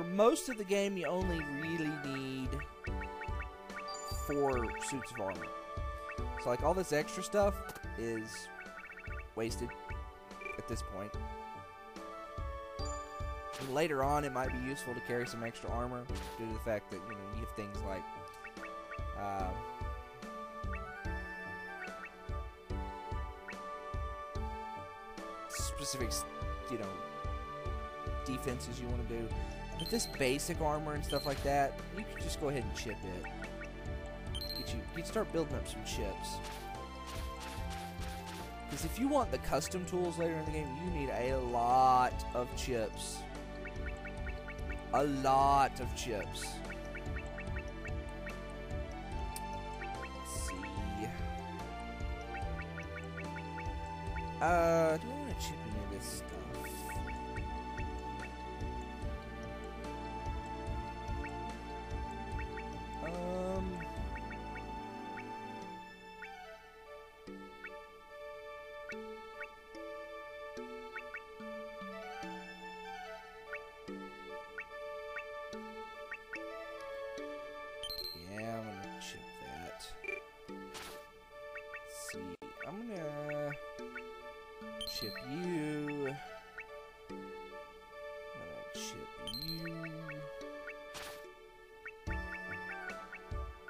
for most of the game, you only really need 4 suits of armor. So, like, all this extra stuff is wasted at this point. And later on, it might be useful to carry some extra armor due to the fact that, you know, you have things like specific, you know, defenses you want to do. But this basic armor and stuff like that, you can just go ahead and chip it. You can start building up some chips. Because if you want the custom tools later in the game, you need a lot of chips. A lot of chips. Let's see. Do I want to chip any of this stuff? Chip you. Chip you.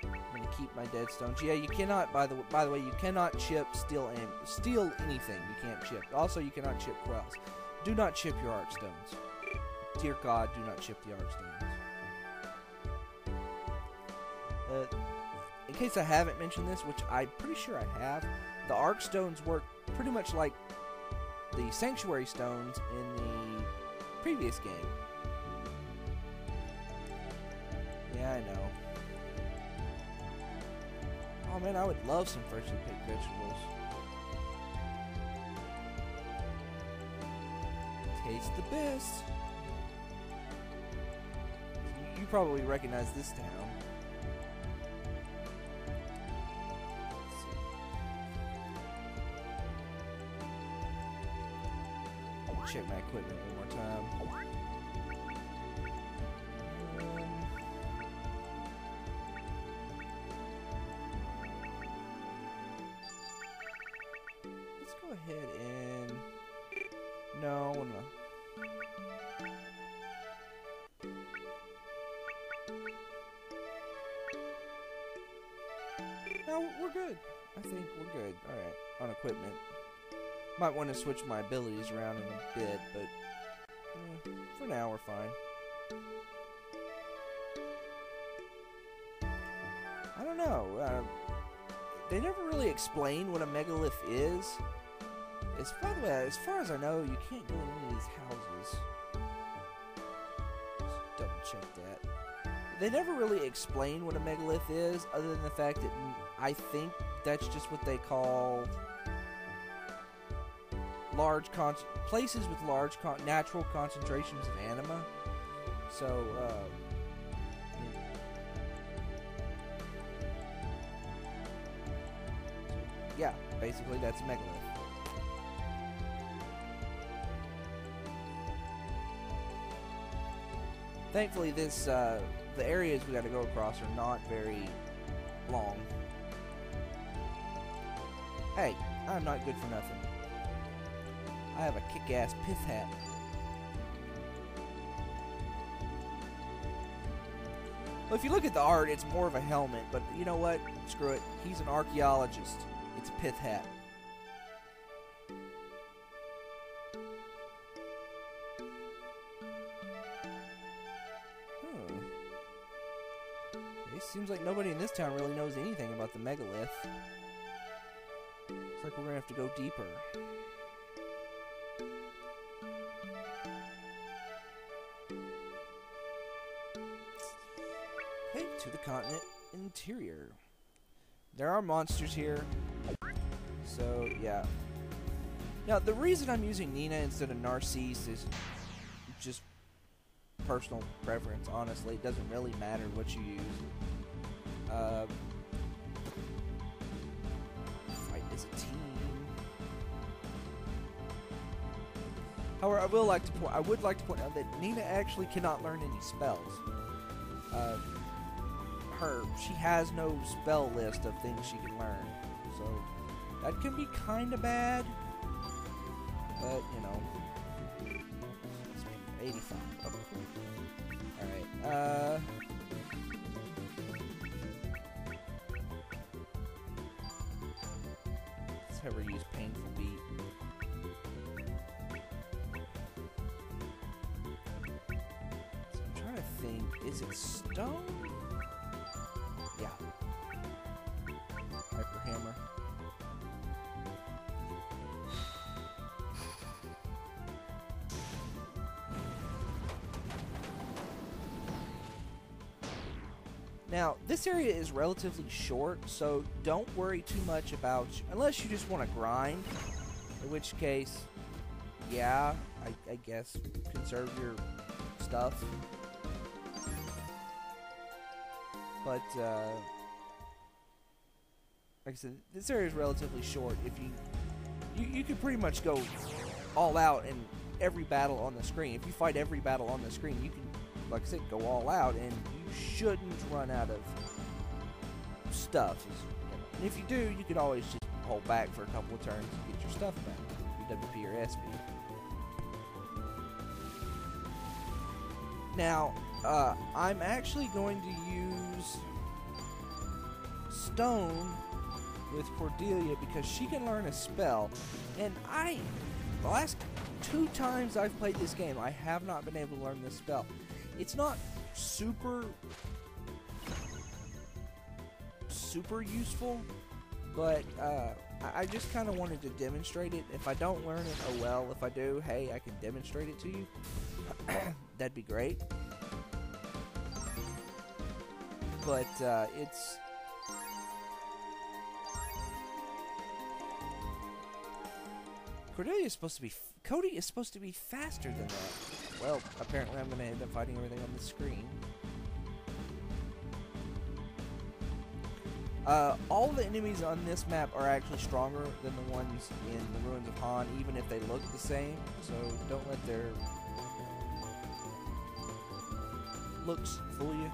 I'm gonna keep my dead stones. Yeah, you cannot. By the way, you cannot chip steal anything. You can't chip. Also, you cannot chip quells. Do not chip your arc stones. Dear God, do not chip the arc stones. In case I haven't mentioned this, which I'm pretty sure I have, the arc stones work pretty much like the sanctuary stones in the previous game. Yeah, I know. Oh man, I would love some freshly picked vegetables. Taste the best. You probably recognize this town. Check my equipment one more time. Let's go ahead and... No, no. No, we're good. I think we're good. Alright, on equipment. Might want to switch my abilities around in a bit, but for now we're fine. I don't know. They never really explain what a megalith is. By the way, as far as I know, you can't go in any of these houses. Just double check that. They never really explain what a megalith is, other than the fact that I think that's just what they call places with large natural concentrations of anima. So, yeah, basically that's a megalith. Thankfully, the areas we got to go across are not very long. Hey, I'm not good for nothing. I have a kick-ass pith hat. Well, if you look at the art, it's more of a helmet, but you know what? Screw it. He's an archaeologist. It's a pith hat. It seems like nobody in this town really knows anything about the megalith. Looks like we're gonna have to go deeper. To the continent interior. There are monsters here, so yeah. Now, the reason I'm using Nina instead of Narcisse is just personal preference, honestly. It doesn't really matter what you use. Fight as a team. However, I would like to point out that Nina actually cannot learn any spells. She has no spell list of things she can learn, so that can be kind of bad. But you know, 85. Oh, cool. All right. Let's have her use Painful Beat. So I'm trying to think. Is it stone? Yeah. Hyper Hammer. Now, this area is relatively short, so don't worry too much about, unless you just want to grind, in which case, yeah, I guess conserve your stuff. But, like I said, this area is relatively short. If you could pretty much go all out in every battle on the screen. If you fight every battle on the screen, you can, like I said, go all out, and you shouldn't run out of stuff. And if you do, you could always just hold back for a couple of turns and get your stuff back, your WP or SP. Now, I'm actually going to use Stone with Cordelia because she can learn a spell, and the last 2 times I've played this game, I have not been able to learn this spell. It's not super useful, but I just kind of wanted to demonstrate it. If I don't learn it, oh well. If I do, hey, I can demonstrate it to you. That'd be great. But it's... Cordelia is supposed to be... Cody is supposed to be faster than that. Well, apparently I'm going to end up fighting everything on the screen. All the enemies on this map are actually stronger than the ones in the Ruins of Han, even if they look the same. So don't let their looks fool you.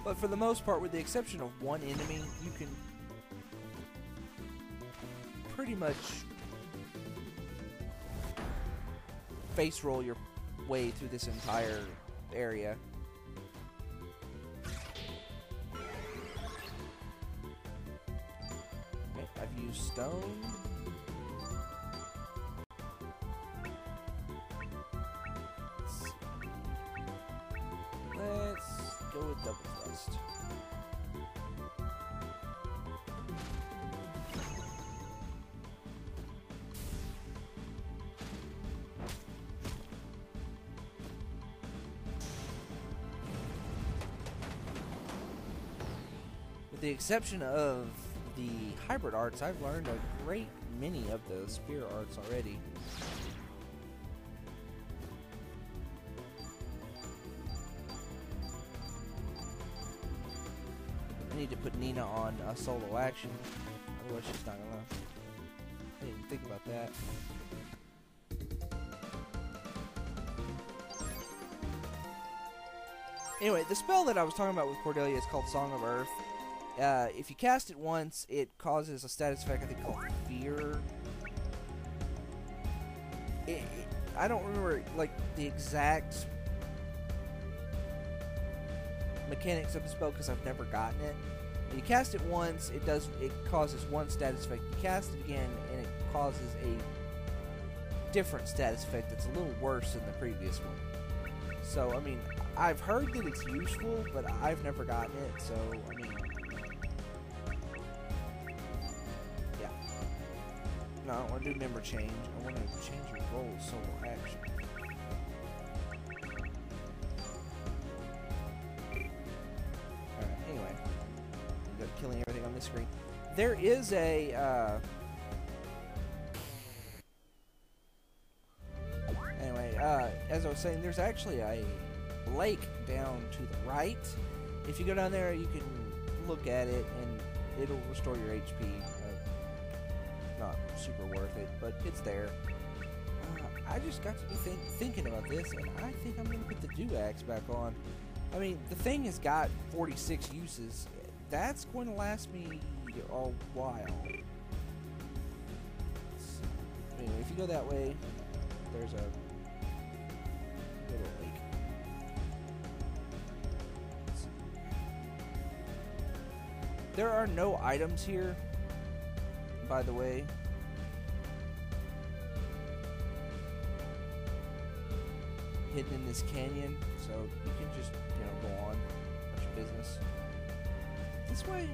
But for the most part, with the exception of one enemy, you can pretty much face roll your way through this entire area. Okay, I've used stone. Let's go with double thrust. With the exception of the hybrid arts, I've learned a great many of the spear arts already. I need to put Nina on a solo action, otherwise she's not gonna. I didn't even think about that. Anyway, the spell that I was talking about with Cordelia is called Song of Earth. If you cast it once, it causes a status effect I think called Fear. I don't remember like the exact mechanics of the spell because I've never gotten it. When you cast it once, it causes one status effect. You cast it again, and it causes a different status effect that's a little worse than the previous one. So, I mean, I've heard that it's useful, but I've never gotten it, so, I mean... Yeah. No, I don't want to do member change. I want to change your role solo action. Alright, anyway. I'm good at killing everything on this screen. There is a, as I was saying, there's actually a lake down to the right. If you go down there, you can look at it, and it'll restore your HP. Not super worth it, but it's there. I just got to be thinking about this, and I think I'm going to put the Dew-Axe back on. I mean, the thing has got 46 uses. That's going to last me a while. So, anyway, if you go that way, there's a little lake. There are no items here, by the way. Hidden in this canyon, so you can just, go on, about your business. This way?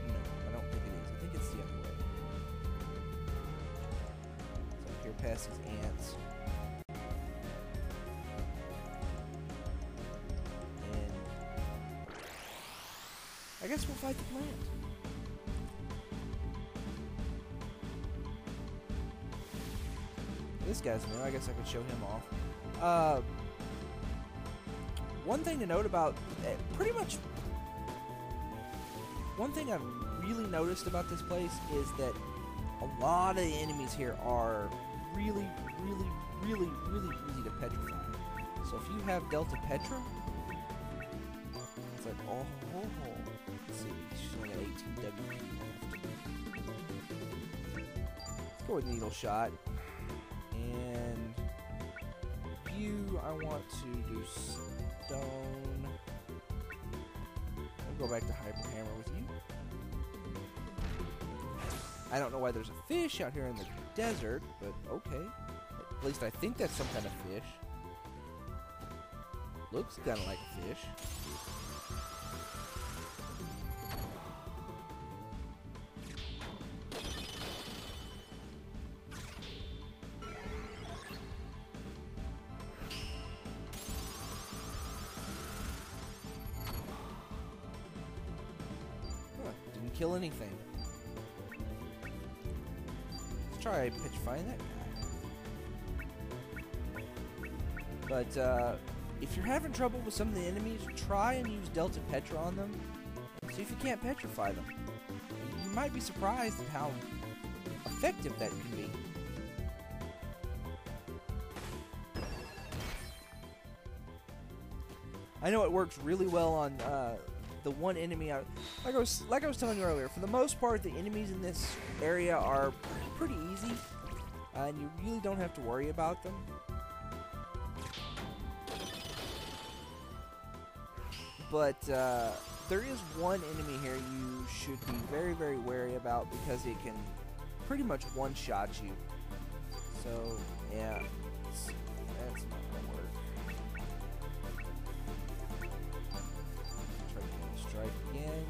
No, I don't think it is. I think it's the other way. So up here past these ants. And I guess we'll fight the plant. This guy's new. I guess I could show him off. One thing to note about pretty much one thing I've really noticed about this place is that a lot of the enemies here are really easy to petrify. So if you have Delta Petra, it's like, oh. Let's see, she's only got 18 WP left. Let's go with Needle Shot. And you, I want to do stone. I'll go back to Hyper Hammer with you. I don't know why there's a fish out here in the desert, but okay. At least I think that's some kind of fish. Looks kind of like a fish. Kill anything. Let's try petrifying that guy. But if you're having trouble with some of the enemies, try and use Delta Petra on them. See if you can't petrify them. You might be surprised at how effective that can be. I know it works really well on the one enemy, like I was telling you earlier, for the most part, the enemies in this area are pretty easy, and you really don't have to worry about them. But there is one enemy here you should be very wary about because it can pretty much one-shot you. So, yeah, that's not gonna work. Strike again.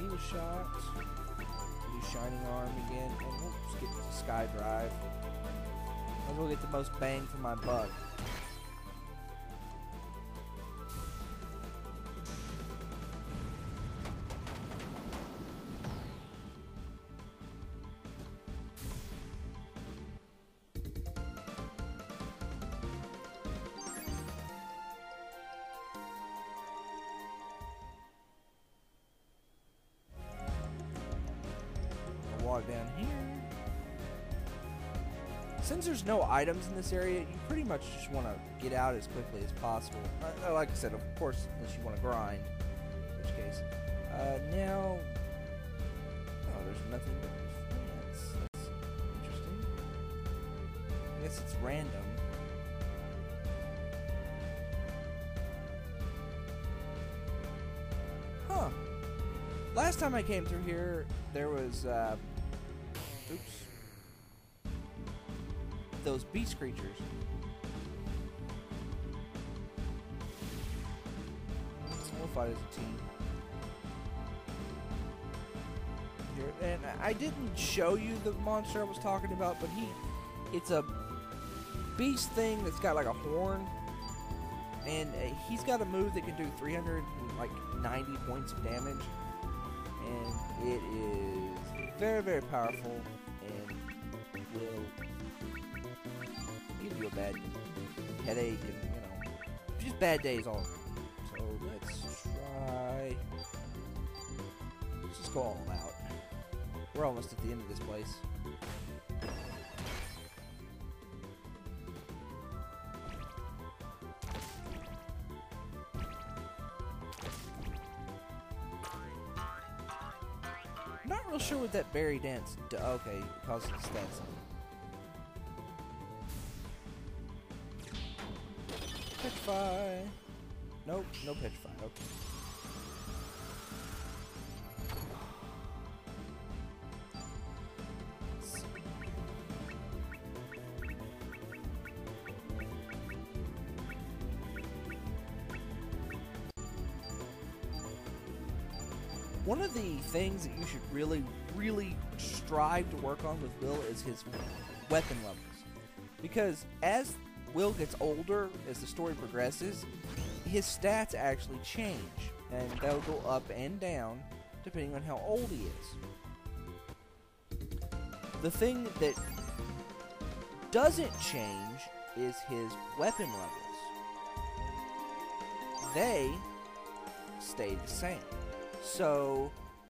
Needle Shot. Do Shining Arm again. And we'll just get to Sky Drive. Might as well get the most bang for my buck. Walk down here. Since there's no items in this area, you pretty much just want to get out as quickly as possible. Like I said, of course, unless you want to grind, in which case. Now, oh, there's nothing but plants. That's interesting. I guess it's random. Huh. Last time I came through here, there was, those beast creatures. We'll fight as a team. Here, and I didn't show you the monster I was talking about, but it's a beast thing that's got like a horn, and he's got a move that can do 390 points of damage, and it is very powerful, and will give you a bad headache and, just bad days all around. So, go all out. We're almost at the end of this place. Not real sure what that berry dance does. Okay, it causes stats. Petrify. Nope, no petrify. Okay. One of the things that you should really, really strive to work on with Will is his weapon levels. Because as Will gets older, as the story progresses, his stats actually change. And they'll go up and down depending on how old he is. The thing that doesn't change is his weapon levels. They stay the same. So,